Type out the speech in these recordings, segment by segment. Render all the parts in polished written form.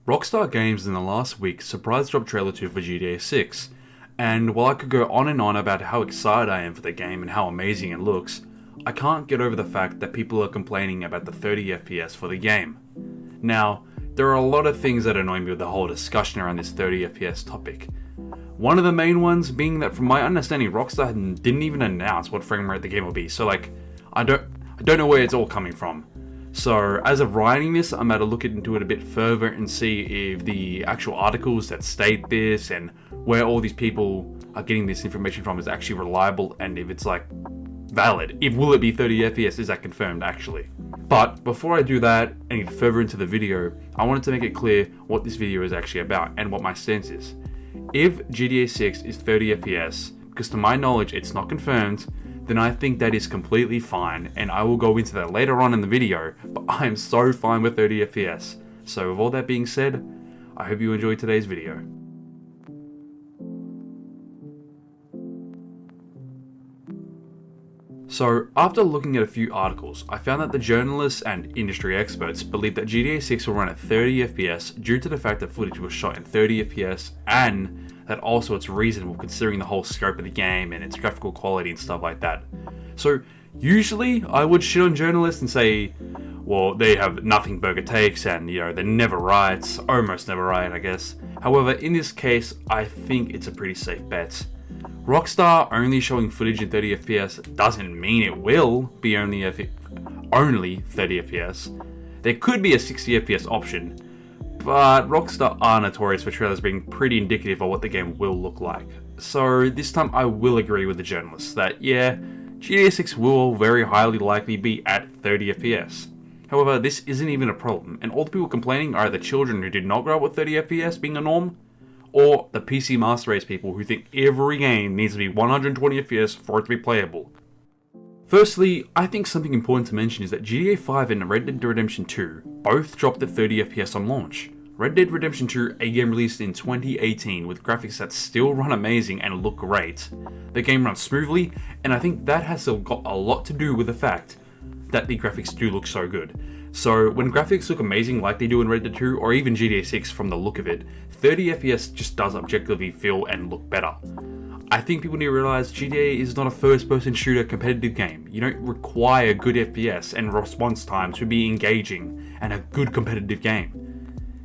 Rockstar Games in the last week surprise dropped trailer 2 for GTA 6, and while I could go on and on about how excited I am for the game and how amazing it looks, I can't get over the fact that people are complaining about the 30 FPS for the game. Now, there are a lot of things that annoy me with the whole discussion around this 30 FPS topic. One of the main ones being that from my understanding, Rockstar didn't even announce what frame rate the game will be, so I don't know where it's all coming from. So as of writing this, I'm about to look into it a bit further and see if the actual articles that state this and where all these people are getting this information from is actually reliable and if it's valid. Will it be 30 FPS? Is that confirmed actually? But before I do that and get further into the video, I wanted to make it clear what this video is actually about and what my stance is. If GTA 6 is 30 FPS, because to my knowledge it's not confirmed, then I think that is completely fine, and I will go into that later on in the video, but I am so fine with 30 FPS. So with all that being said, I hope you enjoyed today's video. So after looking at a few articles, I found that the journalists and industry experts believe that GTA 6 will run at 30 FPS due to the fact that footage was shot in 30 FPS and that also it's reasonable considering the whole scope of the game and its graphical quality and stuff like that. So usually I would shit on journalists and say, well, they have nothing burger takes and they're never right, almost never right I guess. However, in this case, I think it's a pretty safe bet. Rockstar only showing footage in 30 FPS doesn't mean it will be only 30 FPS. There could be a 60 FPS option, but Rockstar are notorious for trailers being pretty indicative of what the game will look like. So this time I will agree with the journalists that yeah, GTA 6 will very highly likely be at 30 FPS. However, this isn't even a problem, and all the people complaining are the children who did not grow up with 30 FPS being a norm, or the PC Master Race people who think every game needs to be 120 FPS for it to be playable. Firstly, I think something important to mention is that GTA 5 and Red Dead Redemption 2 both dropped at 30 FPS on launch. Red Dead Redemption 2, a game released in 2018 with graphics that still run amazing and look great. The game runs smoothly, and I think that has got a lot to do with the fact that the graphics do look so good. So when graphics look amazing like they do in Red Dead 2 or even GTA 6 from the look of it, 30 FPS just does objectively feel and look better. I think people need to realize GTA is not a first-person shooter competitive game. You don't require good FPS and response time to be engaging and a good competitive game.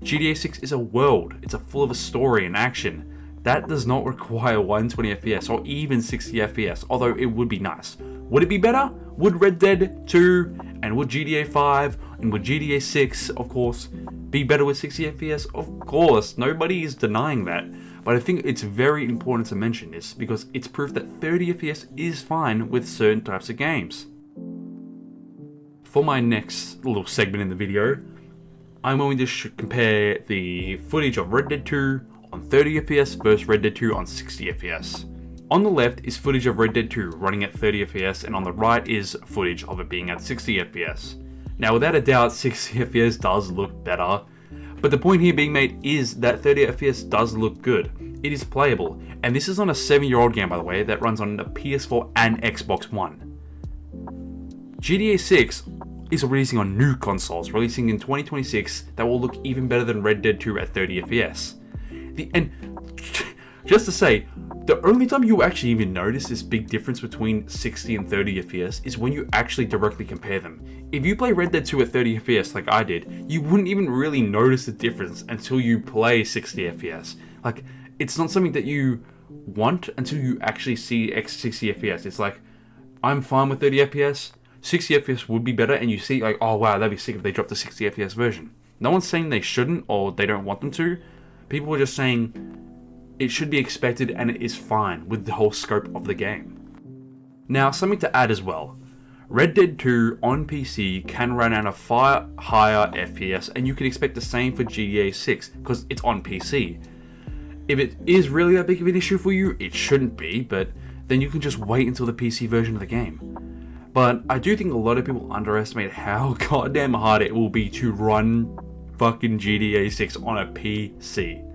GTA 6 is a world. It's full of a story and action. That does not require 120 FPS or even 60 FPS, although it would be nice. Would it be better? Would Red Dead 2 and would GTA 5 and would GTA 6, of course, be better with 60 FPS? Of course, nobody is denying that. But I think it's very important to mention this because it's proof that 30 FPS is fine with certain types of games. For my next little segment in the video, I'm going to compare the footage of Red Dead 2 on 30 FPS versus Red Dead 2 on 60 FPS. On the left is footage of Red Dead 2 running at 30 FPS and on the right is footage of it being at 60 FPS. Now without a doubt 60 FPS does look better, but the point here being made is that 30 FPS does look good. It is playable, and this is on a 7-year-old game by the way that runs on the PS4 and Xbox One. GTA 6 is releasing on new consoles, releasing in 2026 that will look even better than Red Dead 2 at 30 FPS. Just to say, the only time you actually even notice this big difference between 60 and 30 FPS is when you actually directly compare them. If you play Red Dead 2 at 30 FPS like I did, you wouldn't even really notice the difference until you play 60 FPS. It's not something that you want until you actually see 60 FPS. It's I'm fine with 30 FPS, 60 FPS would be better, and you see oh wow, that'd be sick if they dropped the 60 FPS version. No one's saying they shouldn't or they don't want them to. People are just saying it should be expected and it is fine with the whole scope of the game. Now, something to add as well. Red Dead 2 on PC can run at a far higher FPS, and you can expect the same for GTA 6 because it's on PC. If it is really that big of an issue for you, it shouldn't be, but then you can just wait until the PC version of the game. But I do think a lot of people underestimate how goddamn hard it will be to run fucking GTA 6 on a PC.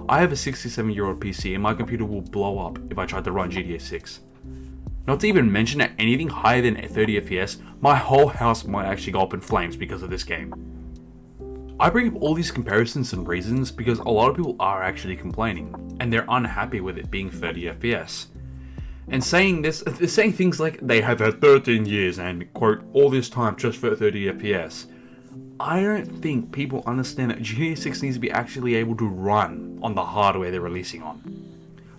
I have a 67-year-old PC and my computer will blow up if I tried to run GTA 6. Not to even mention that anything higher than 30 FPS, my whole house might actually go up in flames because of this game. I bring up all these comparisons and reasons because a lot of people are actually complaining, and they're unhappy with it being 30 FPS. And saying this, they're saying things like they have had 13 years and quote, all this time just for 30 FPS. I don't think people understand that GTA 6 needs to be actually able to run on the hardware they're releasing on.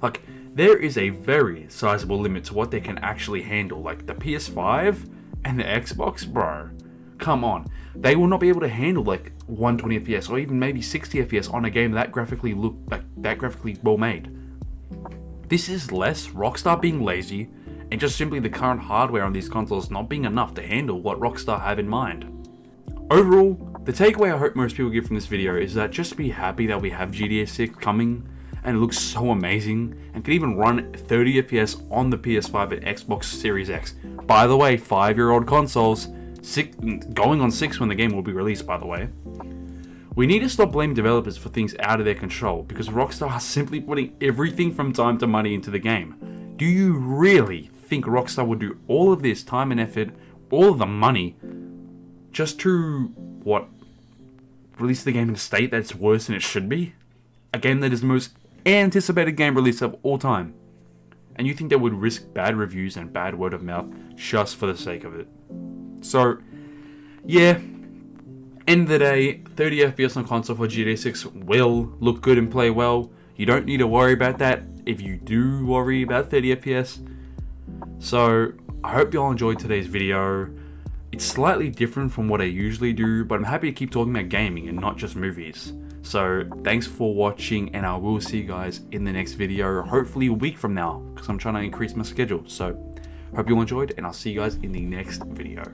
Like, there is a very sizable limit to what they can actually handle, like the PS5 and the Xbox, bro. Come on. They will not be able to handle like 120 FPS or even maybe 60 FPS on a game that graphically well made. This is less Rockstar being lazy and just simply the current hardware on these consoles not being enough to handle what Rockstar have in mind. Overall, the takeaway I hope most people get from this video is that just be happy that we have GTA 6 coming and it looks so amazing and can even run 30 FPS on the PS5 and Xbox Series X. By the way, 5-year-old consoles, going on 6 when the game will be released, by the way. We need to stop blaming developers for things out of their control because Rockstar is simply putting everything from time to money into the game. Do you really think Rockstar would do all of this time and effort, all of the money, just to, release the game in a state that's worse than it should be? A game that is the most anticipated game release of all time. And you think they would risk bad reviews and bad word of mouth just for the sake of it? So, yeah, end of the day, 30 FPS on console for GTA 6 will look good and play well. You don't need to worry about that if you do worry about 30 FPS. So, I hope you all enjoyed today's video. It's slightly different from what I usually do, but I'm happy to keep talking about gaming and not just movies. So, thanks for watching, and I will see you guys in the next video, hopefully a week from now, because I'm trying to increase my schedule. So, hope you all enjoyed, and I'll see you guys in the next video.